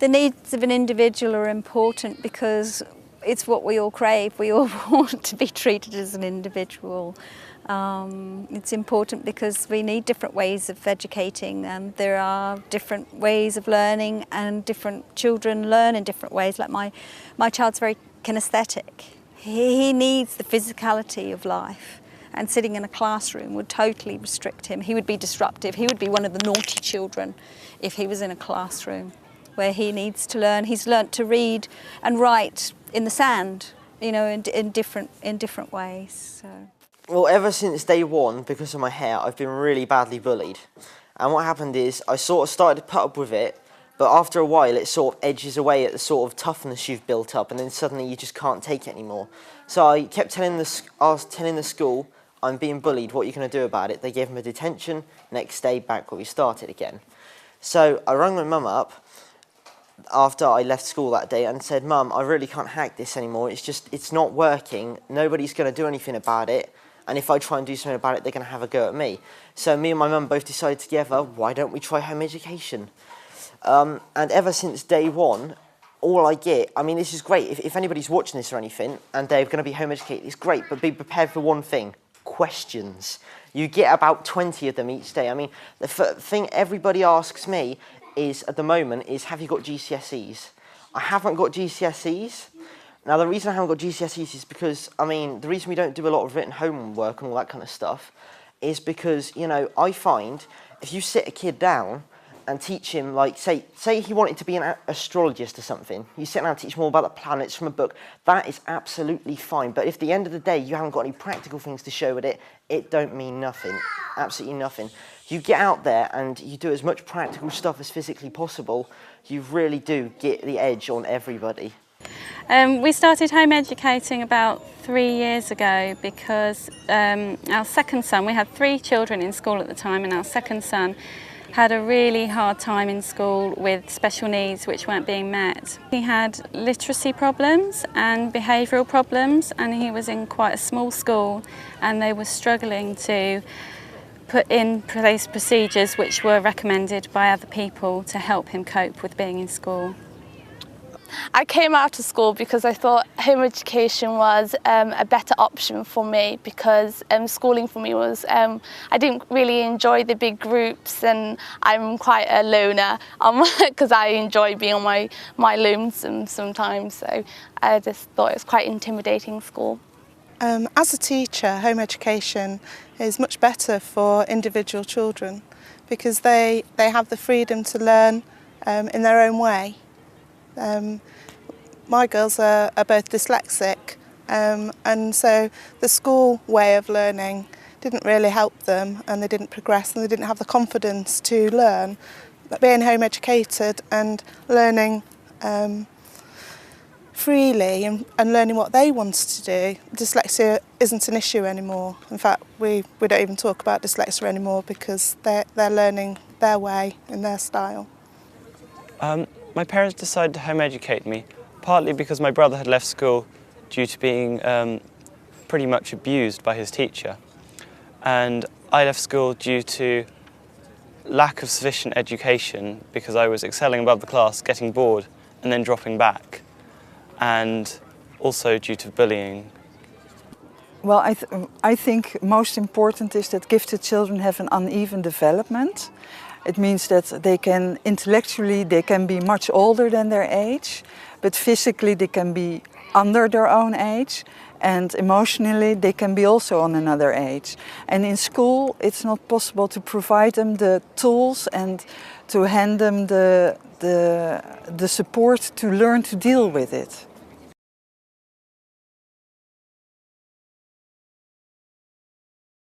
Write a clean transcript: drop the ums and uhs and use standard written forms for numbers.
The needs of an individual are important because it's what we all crave. We all want to be treated as an individual. It's important because we need different ways of educating, and there are different ways of learning, and different children learn in different ways. Like my child's very kinesthetic. He needs the physicality of life, and sitting in a classroom would totally restrict him. He would be disruptive. He would be one of the naughty children if he was in a classroom where he needs to learn. He's learnt to read and write in the sand, you know, in different ways. So. Well, ever since day one, because of my hair, I've been really badly bullied. And what happened is I sort of started to put up with it, but after a while it sort of edges away at the sort of toughness you've built up, and then suddenly you just can't take it anymore. So I kept telling the school, I'm being bullied, what are you going to do about it? They gave him a detention, next day back where we started again. So I rang my mum up after I left school that day and said, Mum, I really can't hack this anymore, it's not working, nobody's going to do anything about it. And if I try and do something about it, they're going to have a go at me. So me and my mum both decided together, why don't we try home education? And ever since day one, all I get, I mean, this is great. If anybody's watching this or anything, and they're going to be home educated, it's great, but be prepared for one thing, questions. You get about 20 of them each day. I mean, the thing everybody asks me is, at the moment, is have you got GCSEs? I haven't got GCSEs. Now, the reason I haven't got GCSEs is because, I mean, the reason we don't do a lot of written homework and all that kind of stuff is because, you know, I find if you sit a kid down and teach him, like, say he wanted to be an astrologist or something, you sit down and teach him all about the planets from a book, that is absolutely fine. But if at the end of the day you haven't got any practical things to show with it, it don't mean nothing, absolutely nothing. You get out there and you do as much practical stuff as physically possible, you really do get the edge on everybody. We started home educating about 3 years ago because our second son, we had 3 children in school at the time, and our second son had a really hard time in school with special needs which weren't being met. He had literacy problems and behavioural problems, and he was in quite a small school, and they were struggling to put in place procedures which were recommended by other people to help him cope with being in school. I came out of school because I thought home education was a better option for me, because schooling for me was, I didn't really enjoy the big groups, and I'm quite a loner because I enjoy being on my lonesome sometimes, so I just thought it was quite intimidating school. As a teacher, home education is much better for individual children because they have the freedom to learn in their own way. My girls are both dyslexic, and so the school way of learning didn't really help them, and they didn't progress, and they didn't have the confidence to learn. But being home educated and learning freely and learning what they wanted to do, dyslexia isn't an issue anymore. In fact, we don't even talk about dyslexia anymore because they're learning their way in their style. My parents decided to home educate me, partly because my brother had left school due to being pretty much abused by his teacher. And I left school due to lack of sufficient education because I was excelling above the class, getting bored and then dropping back, and also due to bullying. Well, I think most important is that gifted children have an uneven development. It means that they can, intellectually, they can be much older than their age, but physically they can be under their own age, and emotionally they can be also on another age. And in school it's not possible to provide them the tools and to hand them the support to learn to deal with it.